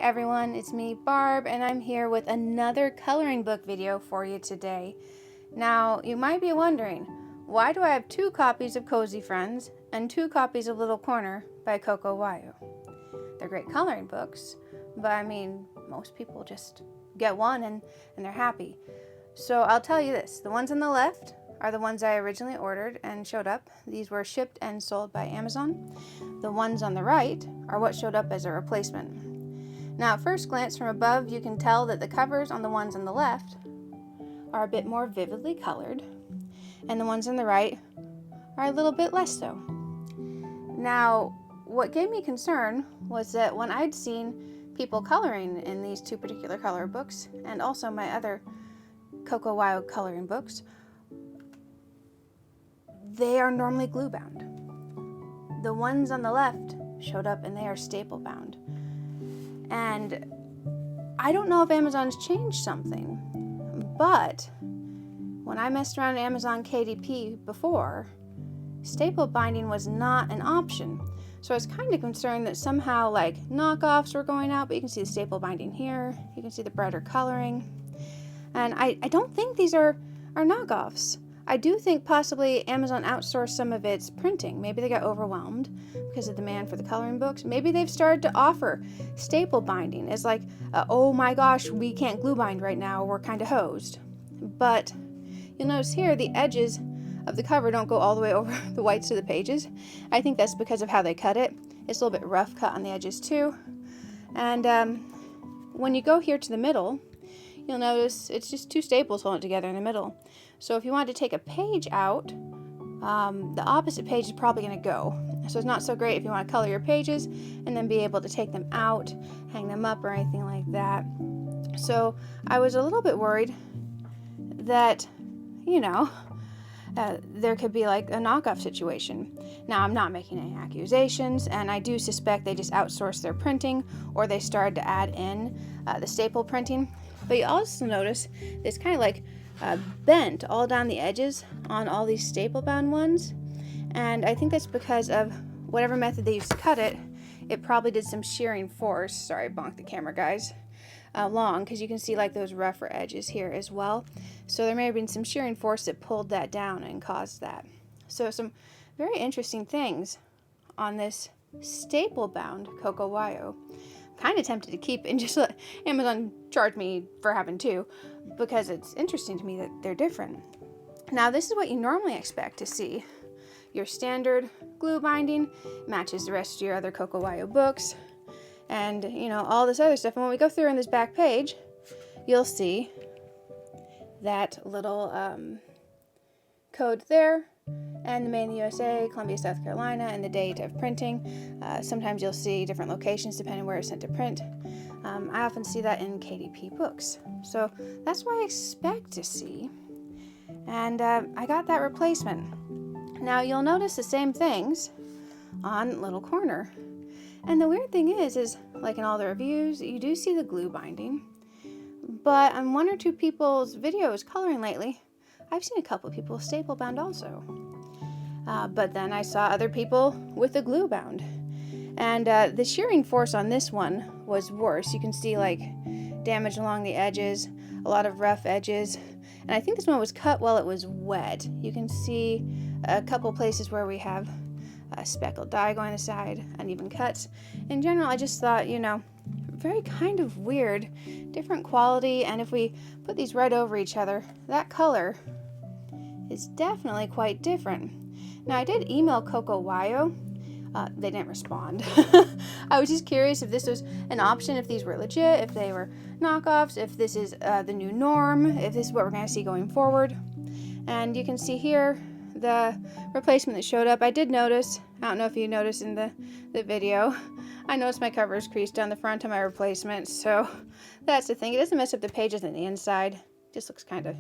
everyone, it's me Barb, and I'm here with another coloring book video for you today. Now you might be wondering, why do I have 2 copies of Cozy Friends and 2 copies of Little Corner by Coco Wyo? They're great coloring books, but I mean most people just get one and they're happy. So I'll tell you this, the ones on the left are the ones I originally ordered and showed up. These were shipped and sold by Amazon. The ones on the right are what showed up as a replacement. Now at first glance from above, you can tell that the covers on the ones on the left are a bit more vividly colored, and the ones on the right are a little bit less so. Now, what gave me concern was that when I'd seen people coloring in these 2 particular color books, and also my other Coco Wyo coloring books, they are normally glue bound. The ones on the left showed up and they are staple bound. And I don't know if Amazon's changed something, but when I messed around in Amazon KDP before, staple binding was not an option. So I was kind of concerned that somehow like knockoffs were going out, but you can see the staple binding here. You can see the brighter coloring. And I don't think these are knockoffs. I do think possibly Amazon outsourced some of its printing. Maybe they got overwhelmed because of demand for the coloring books. Maybe they've started to offer staple binding as like, oh my gosh, we can't glue bind right now, we're kind of hosed. But you'll notice here the edges of the cover don't go all the way over the whites of the pages. I think that's because of how they cut it. It's a little bit rough cut on the edges too. And when you go here to the middle, you'll notice it's just 2 staples holding it together in the middle. So if you wanted to take a page out, the opposite page is probably going to go. So it's not so great if you want to color your pages and then be able to take them out, hang them up or anything like that. So I was a little bit worried that, there could be like a knockoff situation. Now I'm not making any accusations, and I do suspect they just outsourced their printing or they started to add in the staple printing. But you also notice it's kind of like bent all down the edges on all these staple bound ones, and I think that's because of whatever method they used to cut it. It probably did some shearing force. Sorry, bonked the camera, guys. Long, because you can see like those rougher edges here as well. So there may have been some shearing force that pulled that down and caused that. So some very interesting things on this staple bound Coco Wyo. Kind of tempted to keep and just let Amazon charge me for having 2 because it's interesting to me that they're different. Now this is what you normally expect to see. Your standard glue binding matches the rest of your other Coco Wyo books, and all this other stuff. And when we go through in this back page, you'll see that little code there, and the made in the USA, Columbia, South Carolina, and the date of printing. Sometimes you'll see different locations depending where it's sent to print. I often see that in KDP books. So that's what I expect to see. And I got that replacement. Now you'll notice the same things on Little Corner. And the weird thing is like in all the reviews, you do see the glue binding. But on 1 or 2 people's videos coloring lately, I've seen a couple of people staple bound also. But then I saw other people with the glue bound. And the shearing force on this one was worse. You can see like damage along the edges, a lot of rough edges. And I think this one was cut while it was wet. You can see a couple places where we have speckled dye going aside, uneven cuts. In general, I just thought, very kind of weird, different quality. And if we put these right over each other, that color is definitely quite different. Now I did email Coco Wyo. They didn't respond. I was just curious if this was an option, if these were legit, if they were knockoffs, if this is the new norm, if this is what we're going to see going forward. And you can see here the replacement that showed up. I did notice, I don't know if you noticed in the video, I noticed my cover is creased down the front of my replacement. So that's the thing. It doesn't mess up the pages on the inside. Just looks kind of,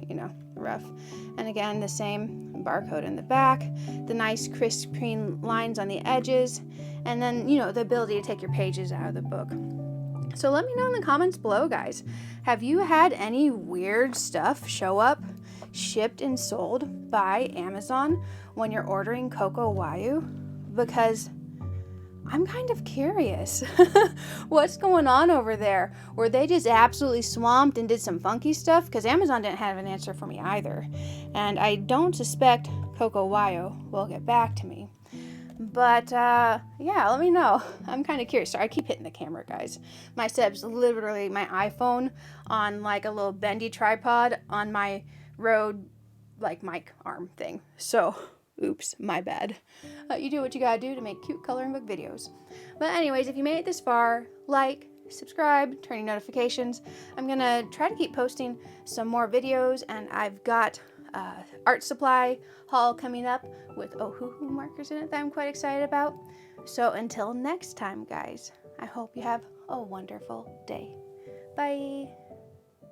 rough. And again, the same barcode in the back, the nice crisp green lines on the edges, and then, the ability to take your pages out of the book. So let me know in the comments below, guys. Have you had any weird stuff show up, shipped and sold by Amazon when you're ordering Coco Wyo? Because I'm kind of curious. What's going on over there? Were they just absolutely swamped and did some funky stuff? Because Amazon didn't have an answer for me either. And I don't suspect Coco Wyo will get back to me. But yeah, let me know. I'm kind of curious. Sorry, I keep hitting the camera, guys. My setup's literally my iPhone on like a little bendy tripod on my Rode like mic arm thing. So, oops, my bad. You do what you gotta do to make cute coloring book videos. But anyways, if you made it this far, like, subscribe, turn on notifications. I'm gonna try to keep posting some more videos, and I've got art supply haul coming up with Ohuhu markers in it that I'm quite excited about. So until next time, guys, I hope you have a wonderful day. Bye.